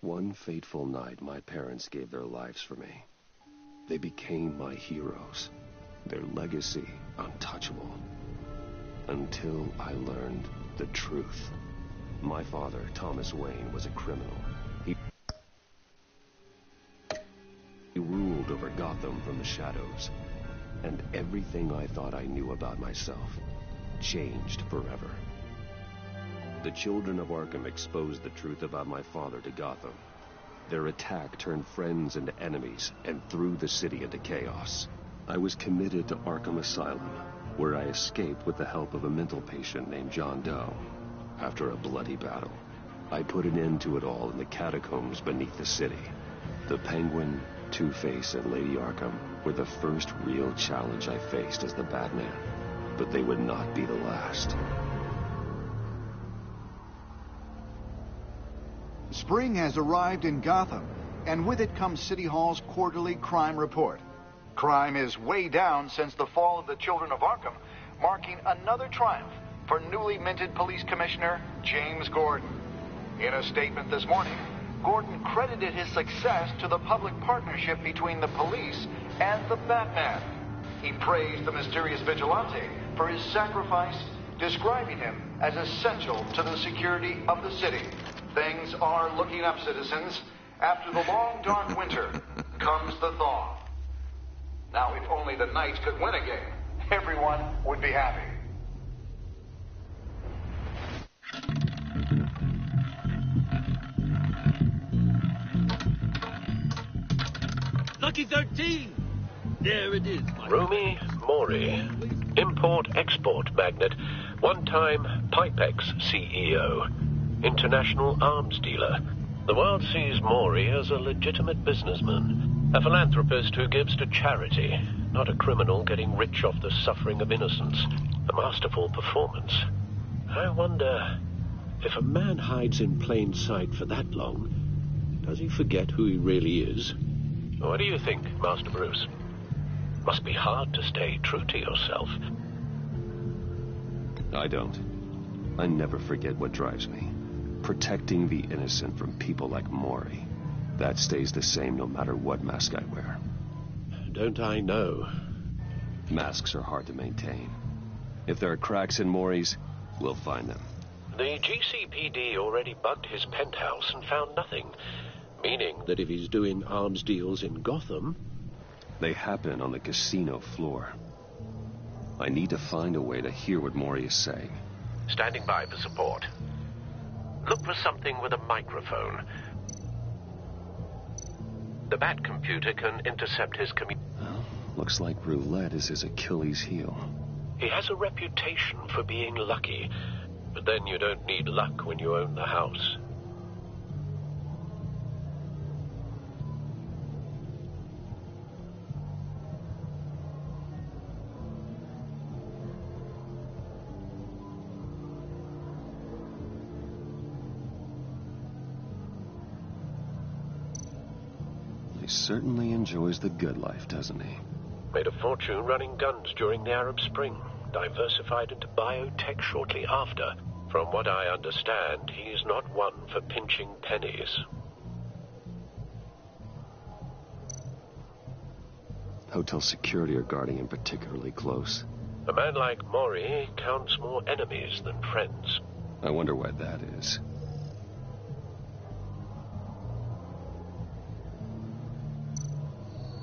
One fateful night, my parents gave their lives for me. They became my heroes. Their legacy untouchable. Until I learned the truth. My father, Thomas Wayne, was a criminal. He ruled over Gotham from the shadows. And everything I thought I knew about myself changed forever. The children of Arkham exposed the truth about my father to Gotham. Their attack turned friends into enemies and threw the city into chaos. I was committed to Arkham Asylum, where I escaped with the help of a mental patient named John Doe. After a bloody battle, I put an end to it all in the catacombs beneath the city. The Penguin, Two-Face, and Lady Arkham were the first real challenge I faced as the Batman, but they would not be the last. Spring has arrived in Gotham, and with it comes City Hall's quarterly crime report. Crime is way down since the fall of the Children of Arkham, marking another triumph for newly minted Police Commissioner James Gordon. In a statement this morning, Gordon credited his success to the public partnership between the police and the Batman. He praised the mysterious vigilante for his sacrifice, describing him as essential to the security of the city. Things are looking up, citizens. After the long, dark winter comes the thaw. Now, if only the Knights could win a game, everyone would be happy. Lucky 13! There it is. Rumi Mori, import-export magnate, one-time Pipex CEO, international arms dealer. The world sees Mori as a legitimate businessman, a philanthropist who gives to charity, not a criminal getting rich off the suffering of innocence. A masterful performance. I wonder, if a man hides in plain sight for that long, does he forget who he really is? What do you think, Master Bruce? Must be hard to stay true to yourself. I don't. I never forget what drives me. Protecting the innocent from people like Mori. That stays the same no matter what mask I wear. Don't I know? Masks are hard to maintain. If there are cracks in Mori's, we'll find them. The GCPD already bugged his penthouse and found nothing. Meaning that if he's doing arms deals in Gotham... They happen on the casino floor. I need to find a way to hear what Mori is saying. Standing by for support. Look for something with a microphone. The Bat computer can intercept his Well, looks like roulette is his Achilles heel. He has a reputation for being lucky, but then you don't need luck when you own the house. He certainly enjoys the good life, doesn't he? Made a fortune running guns during the Arab Spring. Diversified into biotech shortly after. From what I understand, he's not one for pinching pennies. Hotel security are guarding him particularly close. A man like Mori counts more enemies than friends. I wonder why that is.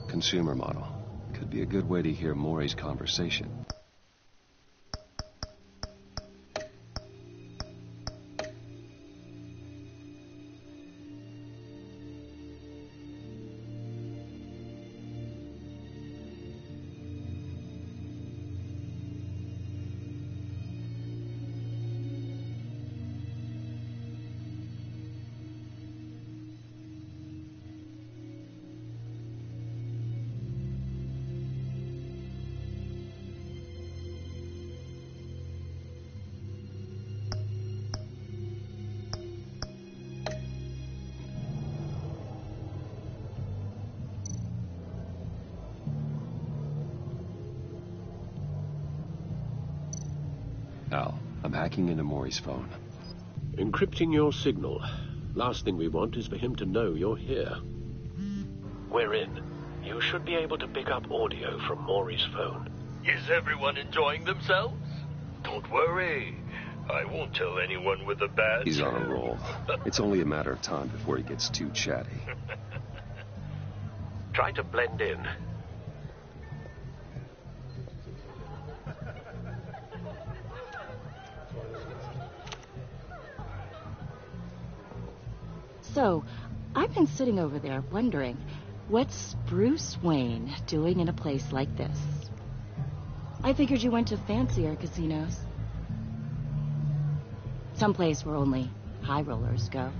Consumer model. Could be a good way to hear Mori's conversation. Al, I'm hacking into Mori's phone. Encrypting your signal. Last thing we want is for him to know you're here. We're in. You should be able to pick up audio from Maury's phone. Is everyone enjoying themselves? Don't worry. I won't tell anyone with a badge. He's on a roll. It's only a matter of time before he gets too chatty. Try to blend in. So, I've been sitting over there wondering, what's Bruce Wayne doing in a place like this? I figured you went to fancier casinos. Someplace where only high rollers go.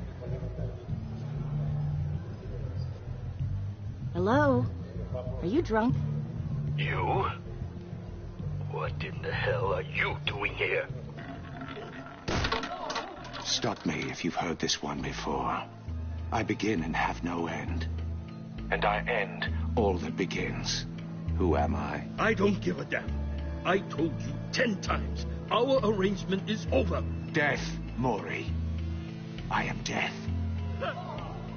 Hello? Are you drunk? You? What in the hell are you doing here? Stop me if you've heard this one before. I begin and have no end. And I end all that begins. Who am I? I don't give a damn. I told you 10 times. Our arrangement is over. Death, Maury. I am death.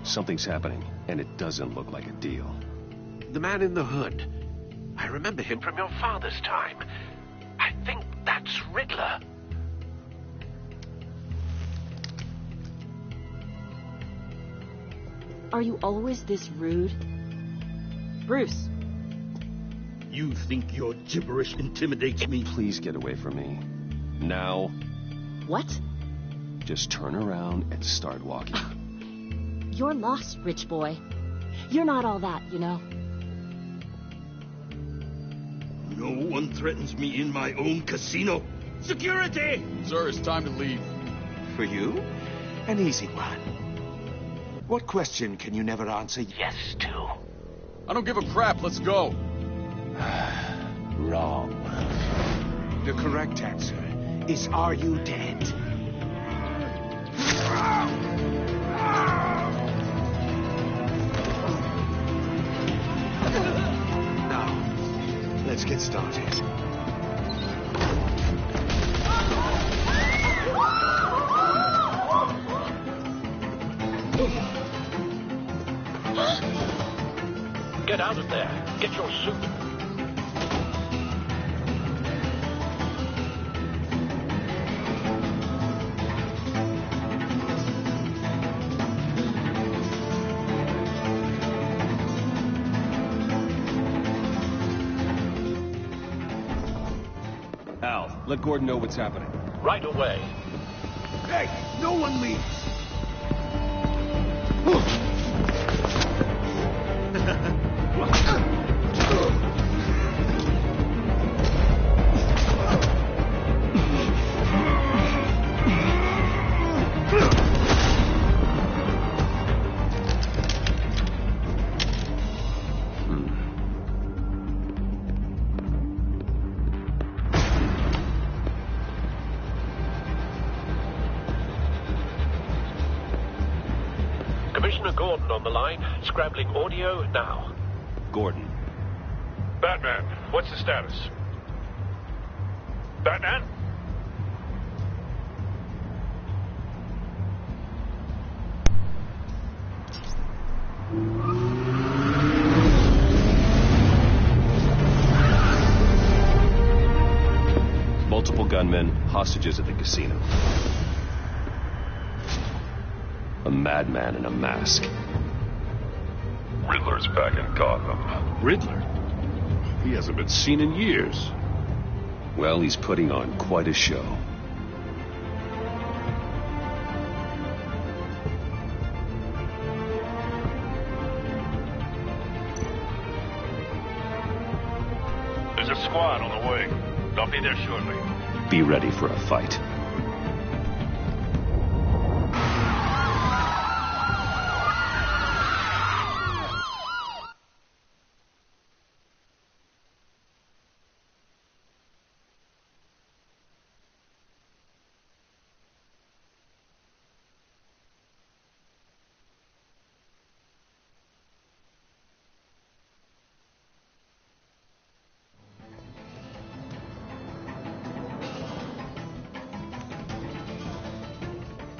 Something's happening, and it doesn't look like a deal. The man in the hood. I remember him from your father's time. I think that's Riddler. Are you always this rude? Bruce. You think your gibberish intimidates me? Please get away from me. Now. What? Just turn around and start walking. You're lost, rich boy. You're not all that, you know. No one threatens me in my own casino. Security! Sir, it's time to leave. For you? An easy one. What question can you never answer yes to? I don't give a crap. Let's go. Wrong. The correct answer is, are you dead? Now, let's get started. Get out of there. Get your suit. Al, let Gordon know what's happening. Right away. Hey, no one leaves. Commissioner Gordon on the line. Scrambling audio now. Gordon. Batman, what's the status? Batman? Multiple gunmen, hostages at the casino. A madman in a mask. Riddler's back in Gotham. Riddler? He hasn't been seen in years. Well, he's putting on quite a show. There's a squad on the way. They'll be there shortly. Be ready for a fight.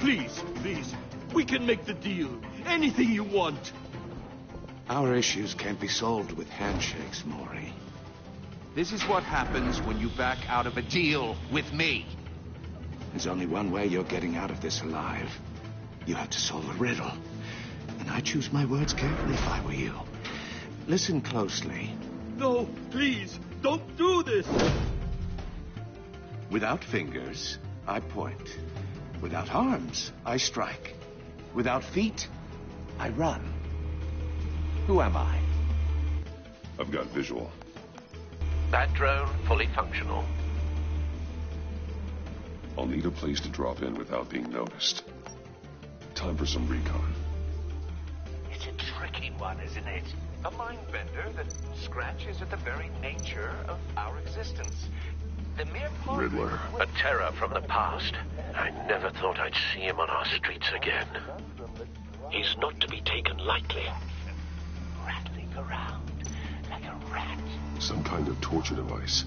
Please, please, We can make the deal. Anything you want. Our issues can't be solved with handshakes, Maury. This is what happens when you back out of a deal with me. There's only one way you're getting out of this alive. You have to solve a riddle. And I choose my words carefully if I were you. Listen closely. No, please, don't do this. Without fingers, I point. Without arms, I strike. Without feet, I run. Who am I? I've got visual. That drone fully functional. I'll need a place to drop in without being noticed. Time for some recon. It's a tricky one, isn't it? A mind bender that scratches at the very nature of our existence. The mere Riddler. A terror from the past. I never thought I'd see him on our streets again. He's not to be taken lightly. Rattling around like a rat. Some kind of torture device.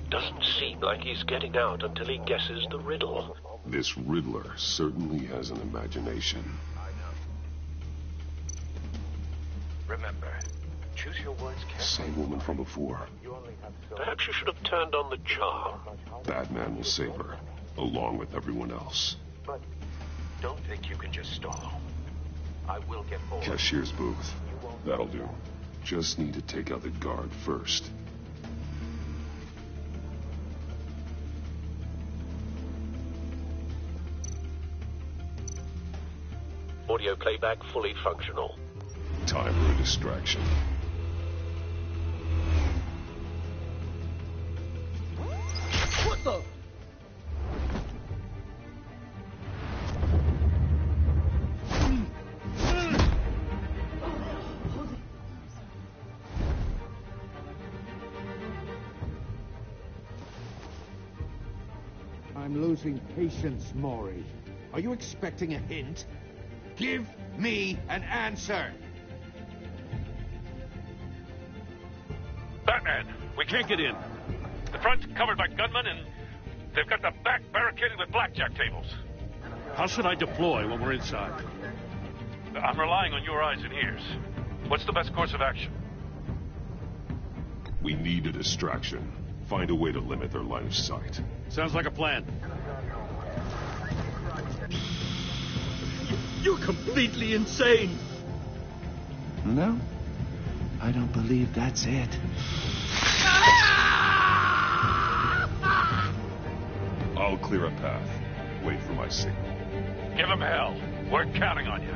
Doesn't seem like he's getting out until he guesses the riddle. This Riddler certainly has an imagination. Remember, choose your words carefully. Same woman from before. Perhaps you should have turned on the charm. Batman will save her, along with everyone else. But don't think you can just stall. I will get bored. Cashier's booth. That'll do. Just need to take out the guard first. Audio playback fully functional. Time for a distraction. What the? I'm losing patience, Maury. Are you expecting a hint? Give me an answer! Batman, we can't get in. The front's covered by gunmen, and they've got the back barricaded with blackjack tables. How should I deploy when we're inside? I'm relying on your eyes and ears. What's the best course of action? We need a distraction. Find a way to limit their line of sight. Sounds like a plan. You're completely insane. No, I don't believe that's it. I'll clear a path. Wait for my signal. Give them hell. We're counting on you.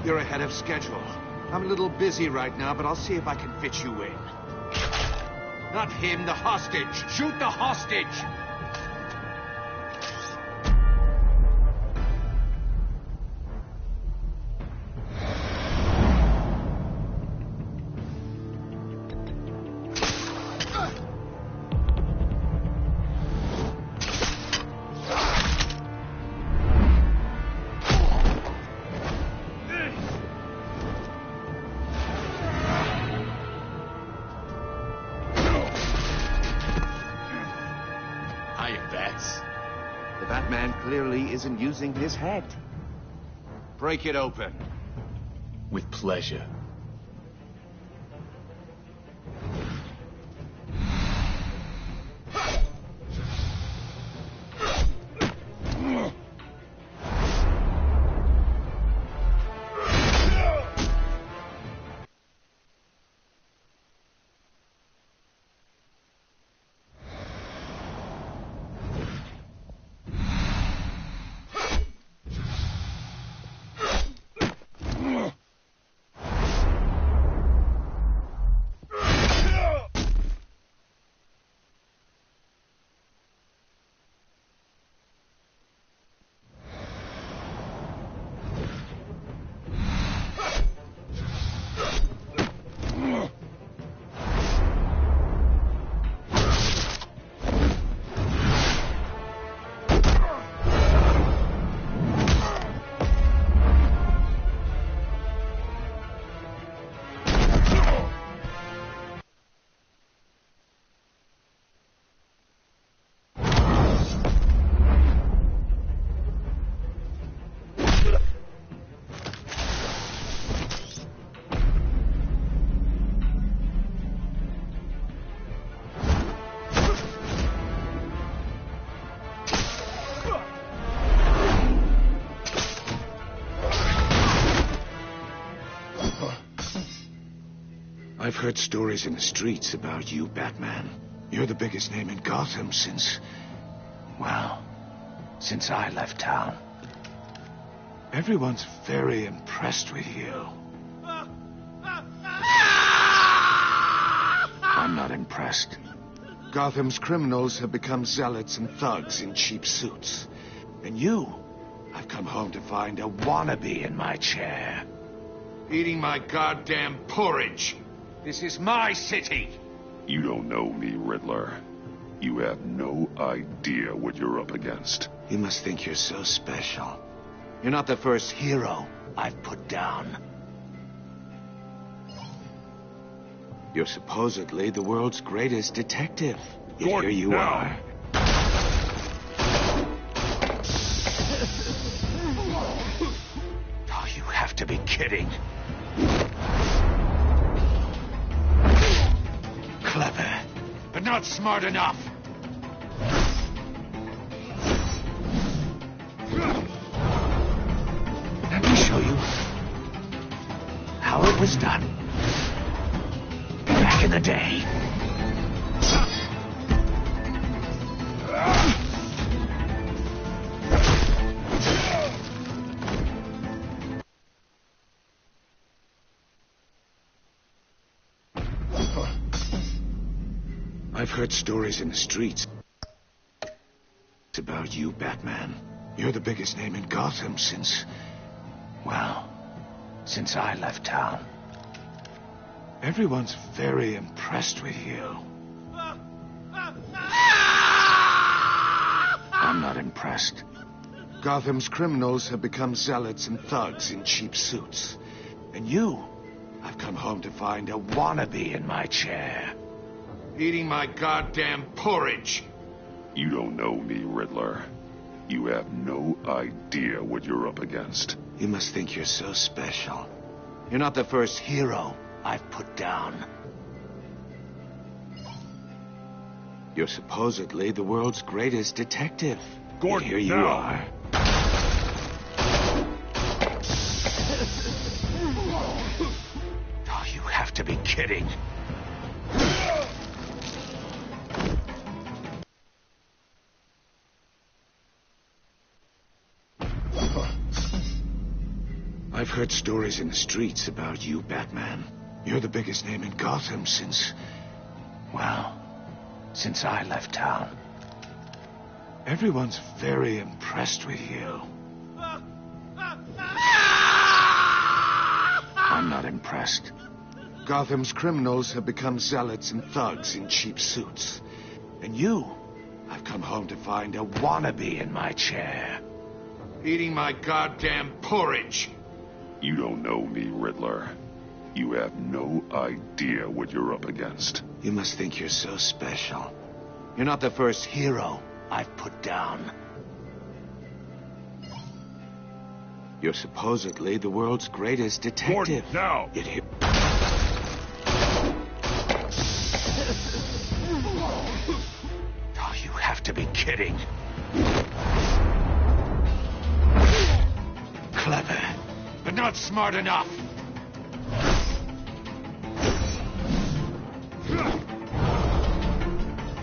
You're ahead of schedule. I'm a little busy right now, but I'll see if I can fit you in. Not him, the hostage! Shoot the hostage! man clearly isn't using his head. Break it open. With pleasure. I've heard stories in the streets about you, Batman. You're the biggest name in Gotham since... well, since I left town. Everyone's very impressed with you. I'm not impressed. Gotham's criminals have become zealots and thugs in cheap suits. And you, I've come home to find a wannabe in my chair. Eating my goddamn porridge. This is my city. You don't know me, Riddler. You have no idea what you're up against. You must think you're so special. You're not the first hero I've put down. You're supposedly the world's greatest detective. Yet here you are. Oh, you have to be kidding. Clever, but not smart enough. Let me show you how it was done back in the day. I've heard stories in the streets about you, Batman. You're the biggest name in Gotham since... well, since I left town. Everyone's very impressed with you. I'm not impressed. Gotham's criminals have become zealots and thugs in cheap suits. And you, I've come home to find a wannabe in my chair. Eating my goddamn porridge. You don't know me, Riddler. You have no idea what you're up against. You must think you're so special. You're not the first hero I've put down. You're supposedly the world's greatest detective. Gordon, here you are. Oh, you have to be kidding. I've heard stories in the streets about you, Batman. You're the biggest name in Gotham since... well, since I left town. Everyone's very impressed with you. I'm not impressed. Gotham's criminals have become zealots and thugs in cheap suits. And you, I've come home to find a wannabe in my chair. Eating my goddamn porridge. You don't know me, Riddler. You have no idea what you're up against. You must think you're so special. You're not the first hero I've put down. You're supposedly the world's greatest detective. Gordon, now! It hit... Oh, you have to be kidding. Clever, but not smart enough.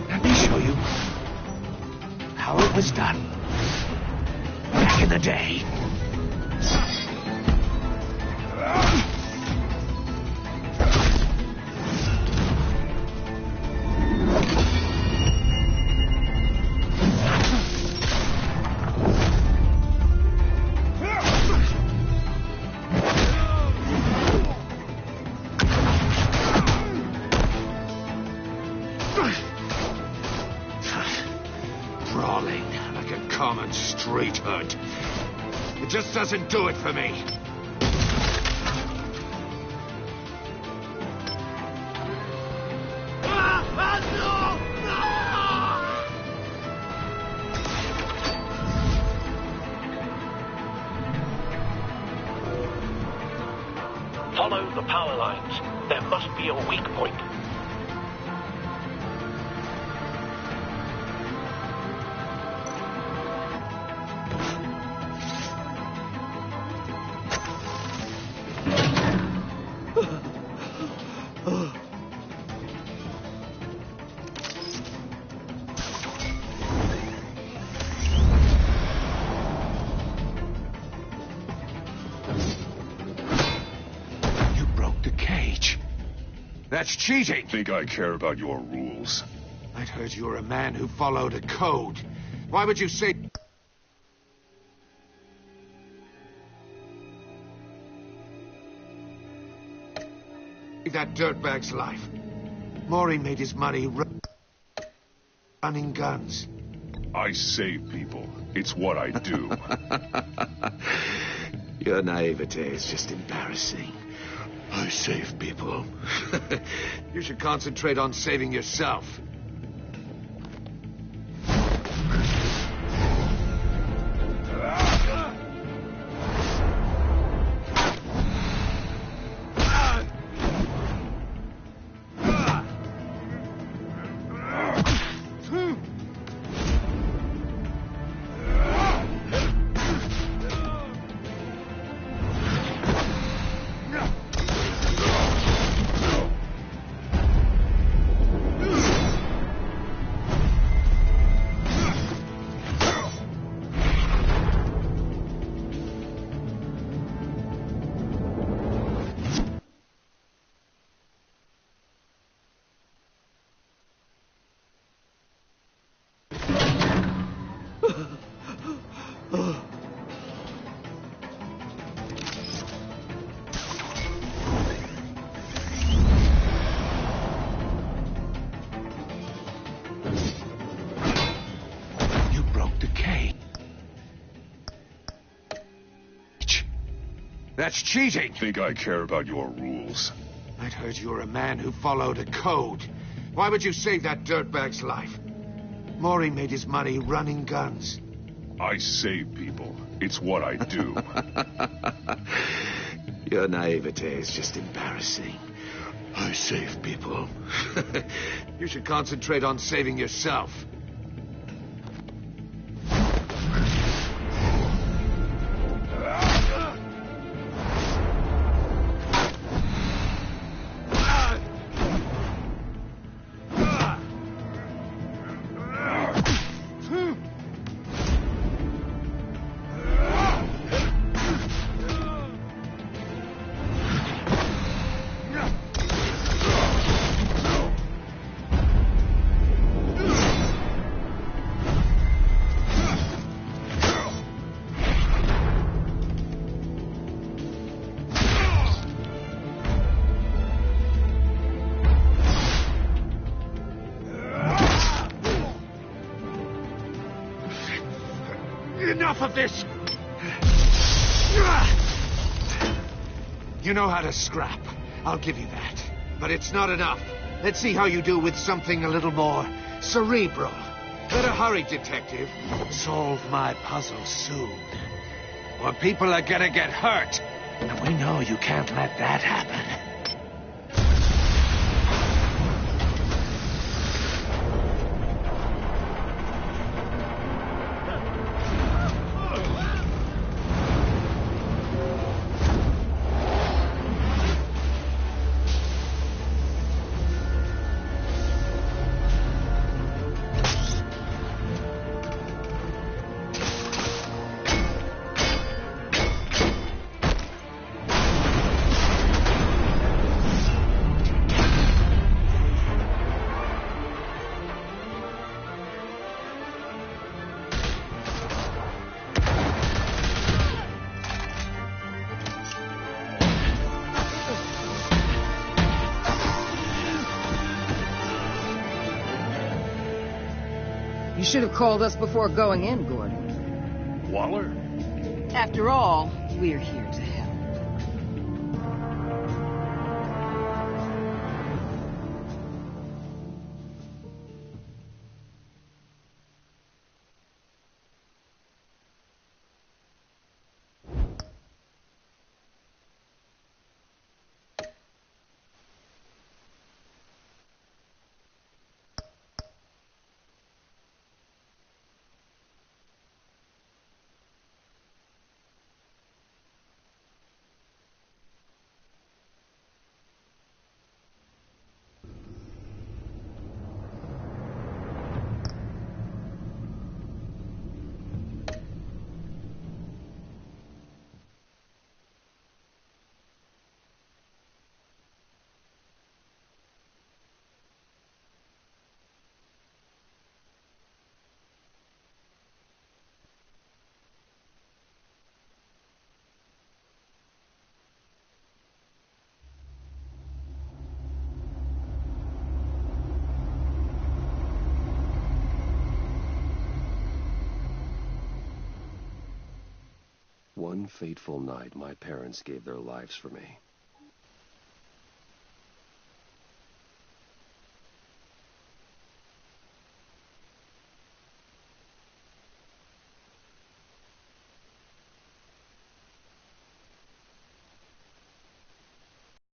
Let me show you how it was done back in the day. Brawling like a common street hood. It just doesn't do it for me. Follow the power lines. There must be a weak point. That's cheating. Think I care about your rules? I'd heard you were a man who followed a code. Why would you say... that dirtbag's life? Maury made his money running guns. I save people. It's what I do. Your naivete is just embarrassing. I save people. You should concentrate on saving yourself. That's cheating. Think I care about your rules? I'd heard you were a man who followed a code. Why would you save that dirtbag's life? Maury made his money running guns. I save people. It's what I do. Your naivete is just embarrassing. I save people. You should concentrate on saving yourself. Enough of this! You know how to scrap. I'll give you that. But it's not enough. Let's see how you do with something a little more cerebral. Better hurry, detective. Solve my puzzle soon. or people are gonna get hurt. And we know you can't let that happen. You should have called us before going in, Gordon. Waller? After all, we're here to help. One fateful night, my parents gave their lives for me.